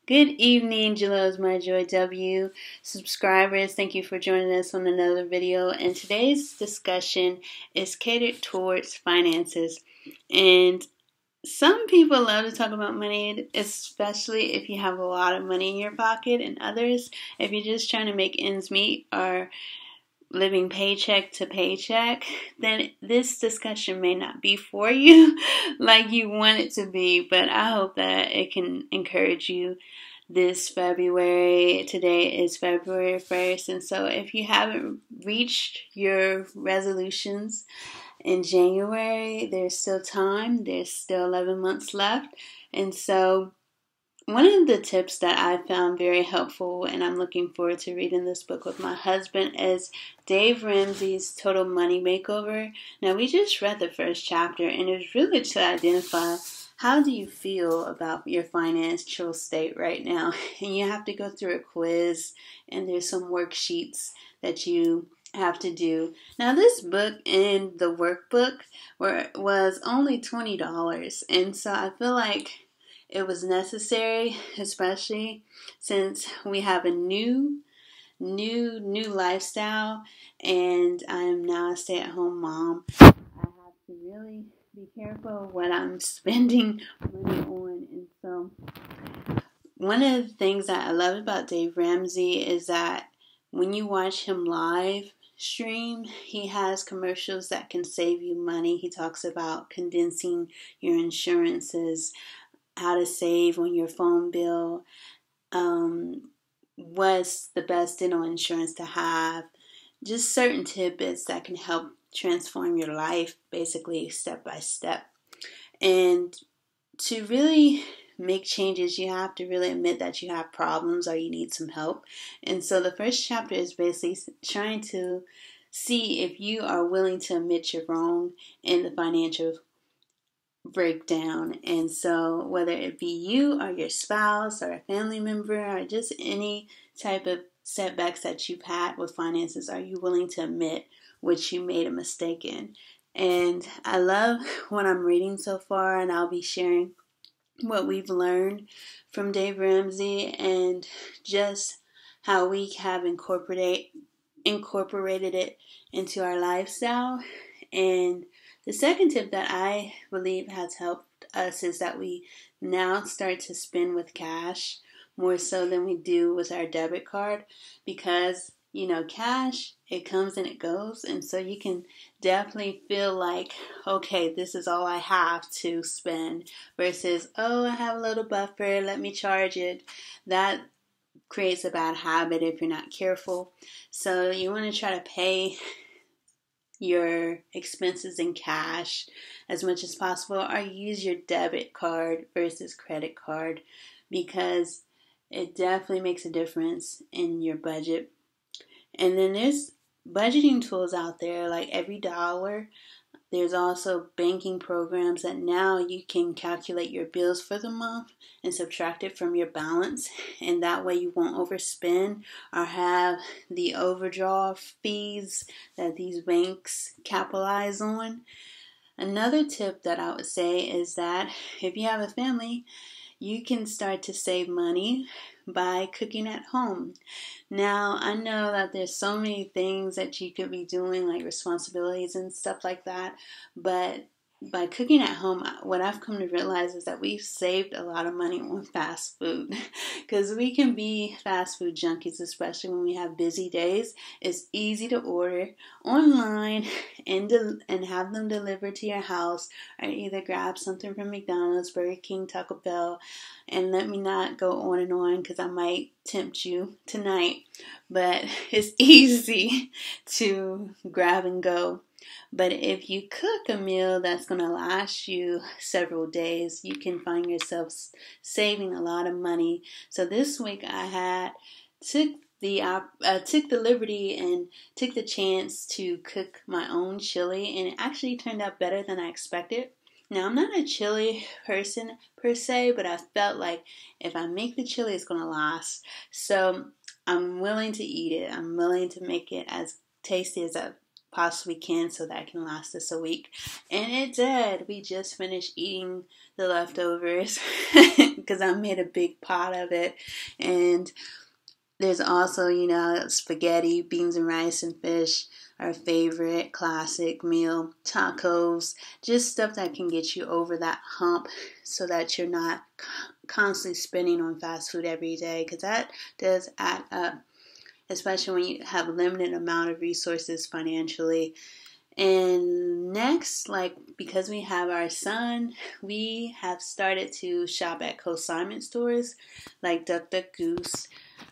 Good evening, JaleelismyJoy W subscribers. Thank you for joining us on another video. And today's discussion is catered towards finances. And some people love to talk about money, especially if you have a lot of money in your pocket, and others, if you're just trying to make ends meet or living paycheck to paycheck, then this discussion may not be for you like you want it to be, but I hope that it can encourage you this February. Today is February 1st, and so if you haven't reached your resolutions in January, there's still time. There's still 11 months left, and so one of the tips that I found very helpful, and I'm looking forward to reading this book with my husband, is Dave Ramsey's Total Money Makeover. Now, we just read the first chapter, and it was really to identify how do you feel about your financial state right now. And you have to go through a quiz, and there's some worksheets that you have to do. Now, this book and the workbook was only $20, and so I feel like it was necessary, especially since we have a new lifestyle, and I am now a stay-at-home mom. I have to really be careful of what I'm spending money on, and so one of the things that I love about Dave Ramsey is that when you watch him live stream, he has commercials that can save you money. He talks about condensing your insurances, how to save on your phone bill, what's the best dental insurance to have, just certain tidbits that can help transform your life, basically step by step. And to really make changes, you have to really admit that you have problems or you need some help. And so the first chapter is basically trying to see if you are willing to admit you're wrong in the financial breakdown. And so whether it be you or your spouse or a family member or just any type of setbacks that you've had with finances, are you willing to admit what you made a mistake in? And I love what I'm reading so far, and I'll be sharing what we've learned from Dave Ramsey and just how we have incorporated it into our lifestyle. And the second tip that I believe has helped us is that we now start to spend with cash more so than we do with our debit card, because, cash, it comes and it goes. And so you can definitely feel like, okay, this is all I have to spend versus, oh, I have a little buffer, let me charge it. That creates a bad habit if you're not careful. So you want to try to pay your expenses in cash as much as possible, or use your debit card versus credit card, because it definitely makes a difference in your budget. And then there's budgeting tools out there like Every Dollar. There's also banking programs that now you can calculate your bills for the month and subtract it from your balance, and that way you won't overspend or have the overdraft fees that these banks capitalize on. Another tip that I would say is that if you have a family, you can start to save money by cooking at home. Now, I know that there's so many things that you could be doing, like responsibilities and stuff like that, but by cooking at home, what I've come to realize is that we've saved a lot of money on fast food, because we can be fast food junkies, especially when we have busy days. It's easy to order online and have them delivered to your house, or either grab something from McDonald's, Burger King, Taco Bell. And let me not go on and on, because I might tempt you tonight, but it's easy to grab and go. But if you cook a meal that's going to last you several days, you can find yourself saving a lot of money. So this week I took the liberty and took the chance to cook my own chili, and it actually turned out better than I expected. Now, I'm not a chili person per se, but I felt like if I make the chili, it's going to last. So I'm willing to eat it. I'm willing to make it as tasty as I possibly can so that can last us a week. And it did. We just finished eating the leftovers because I made a big pot of it. And there's also, spaghetti, beans and rice and fish, our favorite classic meal, tacos, just stuff that can get you over that hump so that you're not constantly spending on fast food every day, because that does add up, especially when you have a limited amount of resources financially. And next, because we have our son, we have started to shop at consignment stores like Duck Duck Goose,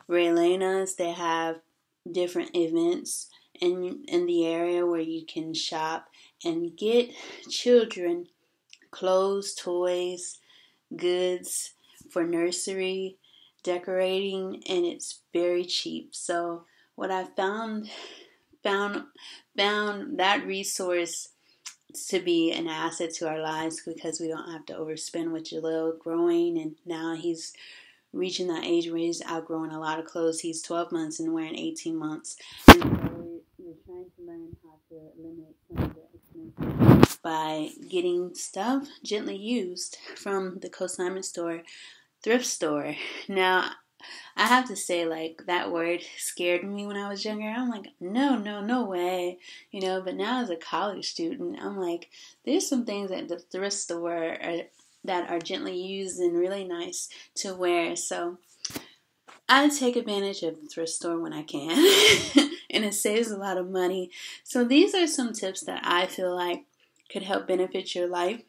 Raylena's. They have different events in the area where you can shop and get children clothes, toys, goods for nursery, decorating, and it's very cheap. So what I found that resource to be an asset to our lives, because we don't have to overspend with Jaleel growing, and now he's reaching that age where he's outgrowing a lot of clothes. He's 12 months and wearing 18 months. And so we're trying to learn how to eliminate some of the expenses by getting stuff gently used from the consignment store, thrift store. Now, I have to say, that word scared me when I was younger. I'm like, no way, but now as a college student, I'm like, there's some things at the thrift store that are gently used and really nice to wear. So I take advantage of the thrift store when I can, and it saves a lot of money. So these are some tips that I feel like could help benefit your life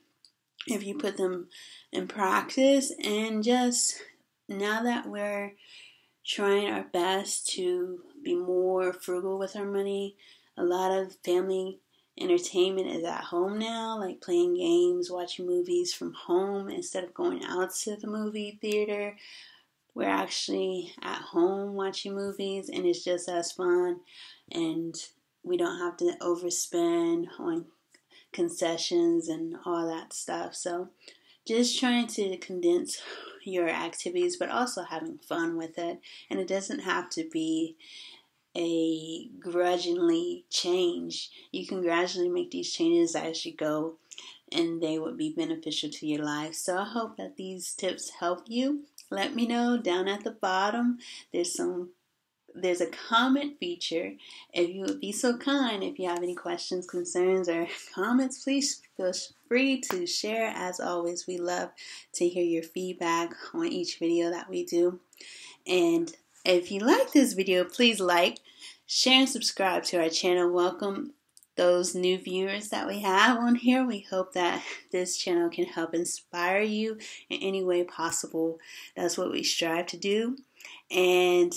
if you put them in practice. And just now that we're trying our best to be more frugal with our money, a lot of family entertainment is at home now, like playing games, watching movies from home instead of going out to the movie theater. We're actually at home watching movies, and it's just as fun, and we don't have to overspend on concessions and all that stuff. So just trying to condense your activities, but also having fun with it. And it doesn't have to be a grudgingly change. You can gradually make these changes as you go, and they would be beneficial to your life. So I hope that these tips help you. Let me know down at the bottom. There's a comment feature. If you would be so kind, if you have any questions, concerns, or comments, please feel free to share. As always, we love to hear your feedback on each video that we do. And if you like this video, please like, share, and subscribe to our channel. Welcome those new viewers that we have on here. We hope that this channel can help inspire you in any way possible. That's what we strive to do. And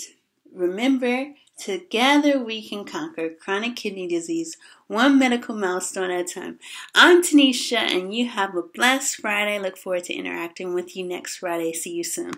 remember, together we can conquer chronic kidney disease, one medical milestone at a time. I'm Tanisha, and you have a blessed Friday. Look forward to interacting with you next Friday. See you soon.